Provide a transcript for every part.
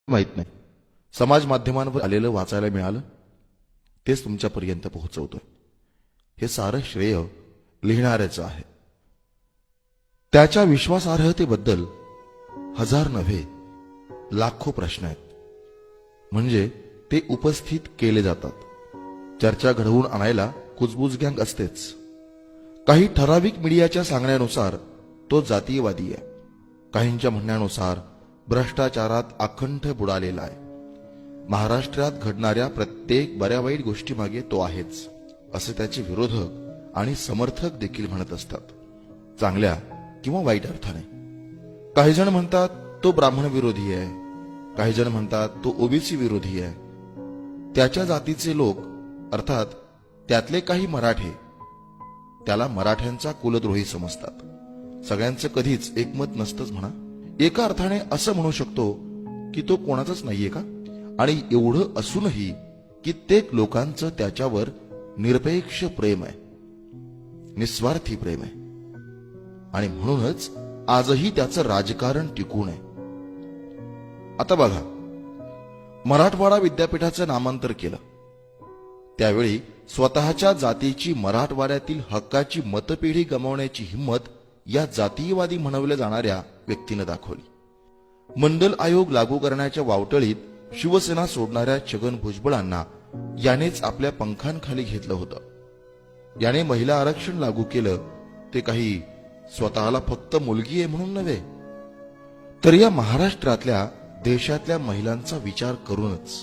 माहित नाही. समाज माध्यमांवर आलेलं वाचायला मिळालं तेच तुमच्यापर्यंत पोहोचवतोय. हे सारं श्रेय लिहिणाऱ्याचं आहे. त्याच्या विश्वासार्हतेबद्दल हजार नव्हे लाखो प्रश्न आहेत, म्हणजे ते उपस्थित केले जातात. चर्चा घडवून आणायला कुजबूज गँग असतेच. काही ठराविक मीडियाच्या सांगण्यानुसार तो जातीयवादी आहे. काहींच्या म्हणण्यानुसार भ्रष्टाचारात अखंड बुडालेला आहे. महाराष्ट्रात घडणाऱ्या प्रत्येक बऱ्या वाईट गोष्टीमागे तो आहेच, असे त्याचे विरोधक आणि समर्थक देखील म्हणत असतात, चांगल्या किंवा वाईट अर्थाने. काही जण म्हणतात तो ब्राह्मण विरोधी आहे, काही जण म्हणतात तो ओबीसी विरोधी आहे. त्याच्या जातीचे लोक अर्थात त्यातले काही मराठे त्याला मराठ्यांचा कुलद्रोही समजतात. सगळ्यांचं कधीच एकमत नसतंच म्हणा. एका अर्थाने असं म्हणू शकतो की तो कोणाचाच नाहीये का, आणि एवढं असूनही कित्येक लोकांचं त्याच्यावर निरपेक्ष प्रेम आहे, निस्वार्थी प्रेम आहे, आणि म्हणूनच आजही त्याचं राजकारण टिकून आहे. आता बघा, मराठवाडा विद्यापीठाचं नामांतर केलं त्यावेळी स्वतःच्या जातीची मराठवाड्यातील हक्काची मतपेढी गमावण्याची हिंमत या जातीयवादी म्हणवल्या जाणाऱ्या व्यक्तीनं दाखवली. मंडल आयोग लागू करण्याच्या वावटळीत शिवसेना सोडणाऱ्या छगन भुजबळांना यानेच आपल्या पंखांखाली घेतलं होतं. याने महिला आरक्षण लागू केलं ते काही स्वतःला फक्त मुलगी आहे म्हणून नव्हे, तर या महाराष्ट्रातल्या देशातल्या महिलांचा विचार करूनच.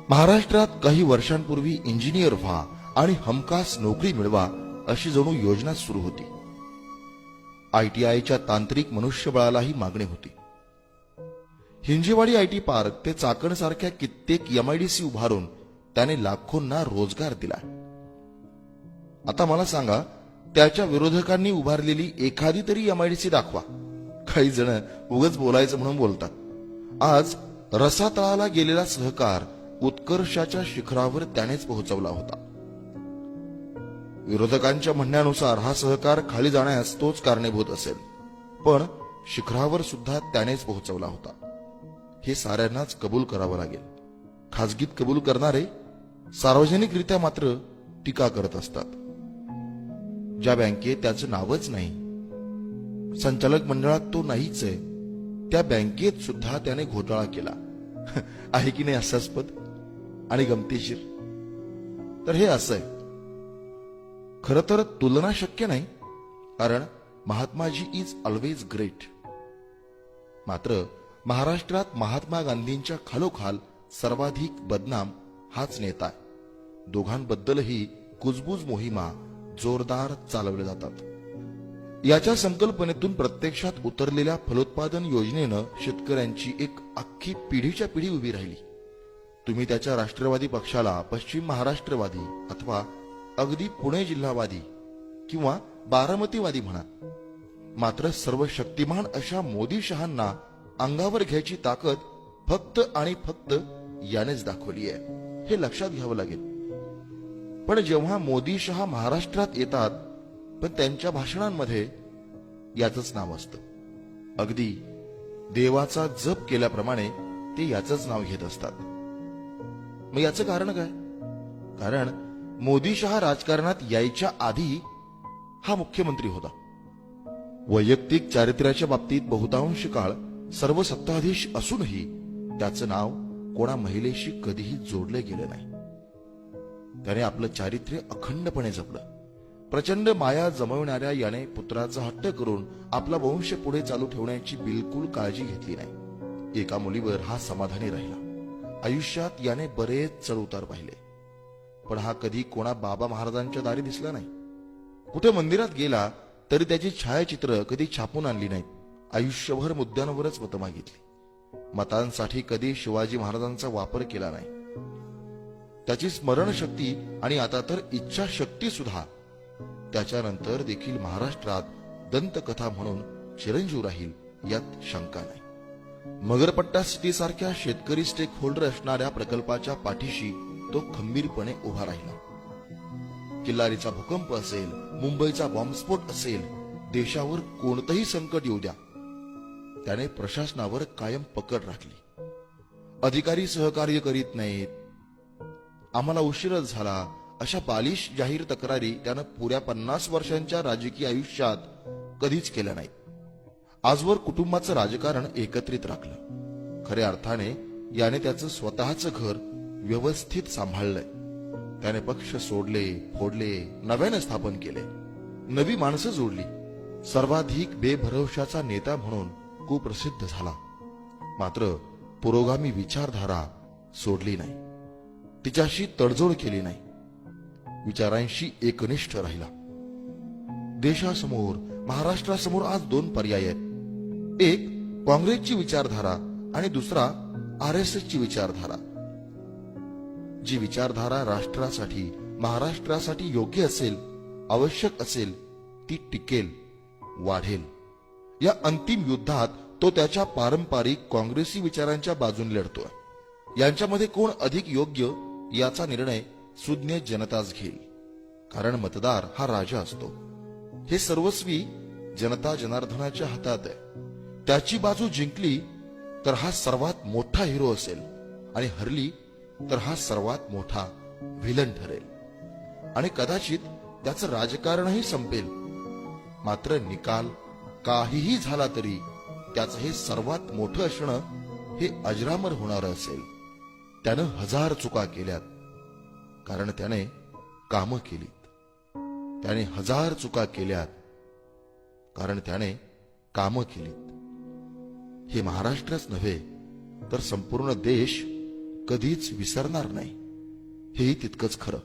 महाराष्ट्रात काही वर्षांपूर्वी इंजिनियर व्हा आणि हमखास नोकरी मिळवा अशी जणू योजना सुरू होती. ITIच्या तांत्रिक मनुष्यबळालाही मागणी होती. हिंजेवाडी IT पार्क ते चाकण सारख्या कित्येक MIDC उभारून त्याने लाखोंना रोजगार दिला. आता मला सांगा, त्याच्या विरोधकांनी उभारलेली एखादी तरी MIDC दाखवा. काही जण उगाच बोलायचं म्हणून बोलतात. आज रसातळाला गेलेला सहकार उत्कर्षाच्या शिखरावर त्यानेच पोहोचवला होता. विरोधकांच्या म्हणण्यानुसार हा सहकार खाली जाण्यास तोच कारणीभूत असेल, पण शिखरावर सुद्धा त्यानेच पोहोचवला होता. हे साऱ्यांनाच कबूल करावं लागेल. खाजगीत कबूल करणारे सार्वजनिकरित्या मात्र टीका करत असतात. ज्या बँकेत त्याचं नावच नाही, संचालक मंडळात तो नाहीच आहे, त्या बँकेत सुद्धा त्याने घोटाळा केला. आहे की नाही हास्यास्पद आणि गमतीशीर? तर हे असं आहे. खरं तर तुलना शक्य नाही, कारण महात्माजी इज ऑलवेज ग्रेट. मात्र महाराष्ट्रात महात्मा गांधींच्या खालोखाल सर्वाधिक बदनाम हाच नेता आहे. दोघांबद्दलही कुजबूज मोहिमा जोरदार चालवल्या जातात. याच्या संकल्पनेतून प्रत्यक्षात उतरलेल्या फलोत्पादन योजनेनं शेतकऱ्यांची एक अख्खी पिढीच्या पिढी उभी राहिली. तुम्ही त्याच्या राष्ट्रवादी पक्षाला पश्चिम महाराष्ट्रवादी अथवा अगदी पुणे जिल्हावादी किंवा बारामतीवादी म्हणा, मात्र सर्व शक्तिमान अशा मोदी शहांना अंगावर घ्यायची ताकद फक्त आणि फक्त यानेच दाखवली आहे, हे लक्षात घ्यावं लागेल. पण जेव्हा मोदी शहा महाराष्ट्रात येतात, पण त्यांच्या भाषणांमध्ये याचंच नाव असतं. अगदी देवाचा जप केल्याप्रमाणे ते याचंच नाव घेत असतात. मग याचं कारण काय? कारण मोदी शहा राजकारणात यायच्या आधी हा मुख्यमंत्री होता. वैयक्तिक चारित्र्याच्या बाबतीत बहुतांश काळ सर्व सत्ताधीश असूनही त्याचं नाव कोणा महिलेशी कधीही जोडले गेले नाही. त्याने आपलं चारित्र्य अखंडपणे जपलं. प्रचंड माया जमवणाऱ्या याने पुत्राचा हट्ट करून आपला वंश पुढे चालू ठेवण्याची बिलकुल काळजी घेतली नाही. एका मुलीवर हा समाधानी राहिला. आयुष्यात याने बरेच चढउतार पाहिले, पण हा कधी कोणा बाबा महाराजांच्या दारी दिसला नाही. कुठे मंदिरात गेला तरी त्याची छायाचित्र कधी छापून आणली नाहीत. आयुष्यभर मुद्द्यांवरच मतं मागितली. मतांसाठी कधी शिवाजी महाराजांचा वापर केला नाही. त्याची स्मरणशक्ती आणि आता तर इच्छाशक्ती सुद्धा त्याच्यानंतर देखील महाराष्ट्रात दंतकथा म्हणून चिरंजीव राहील, यात शंका नाही. मगरपट्टा सिटी सारख्या शेतकरी स्टेक होल्डर असणाऱ्या प्रकल्पाच्या पाठीशी तो खंबीरपणे उभा राहिला. किल्लारीचा भूकंप असेल, मुंबईचा बॉम्बस्फोट असेल, देशावर कोणतंही संकट येऊ द्या, त्याने प्रशासनावर कायम पकड राखली. अधिकारी सहकार्य करीत नाहीत, आम्हाला उशीरच झाला, अशा बालिश जाहीर तक्रारी त्यानं पुऱ्या 50 वर्षांच्या राजकीय आयुष्यात कधीच केल्या नाहीत. आजवर कुटुंबाचं राजकारण एकत्रित राखलं. खऱ्या अर्थाने याने त्याचं स्वतःचं घर व्यवस्थित सांभाळलंय. त्याने पक्ष सोडले, फोडले, नव्याने स्थापन केले, नवी माणसं जोडली. सर्वाधिक बेभरवशाचा नेता म्हणून कुप्रसिद्ध झाला. मात्र पुरोगामी विचारधारा सोडली नाही, तिच्याशी तडजोड केली नाही, विचारांशी एकनिष्ठ राहिला. देशासमोर, महाराष्ट्रासमोर आज 2 पर्याय आहेत. एक काँग्रेसची विचारधारा आणि दुसरा RSSची विचारधारा. जी विचारधारा राष्ट्रासाठी, महाराष्ट्रासाठी योग्य असेल, आवश्यक असेल, ती टिकेल, वाढेल. या अंतिम युद्धात तो त्याच्या पारंपरिक काँग्रेसी विचारांच्या बाजूने लढतोय. यांच्यामध्ये कोण अधिक योग्य याचा निर्णय सुज्ञ जनताच घेईल. कारण मतदार हा राजा असतो. हे सर्वस्वी जनता जनार्दनाच्या हातात आहे. त्याची बाजू जिंकली तर हा सर्वात मोठा हिरो असेल आणि हरली तर हा सर्वात मोठा व्हिलन ठरेल आणि कदाचित त्याचं राजकारणही संपेल. मात्र निकाल काहीही झाला तरी त्याचं हे सर्वात मोठं असणं हे अजरामर होणार असेल. त्यानं 1000 चुका केल्यात, कारण त्याने कामं केलीत. त्याने 1000 चुका केल्यात, कारण त्याने कामं केलीत. हे महाराष्ट्रच नव्हे तर संपूर्ण देश कधीच विसरणार नाही, हेही तितकंच खरं.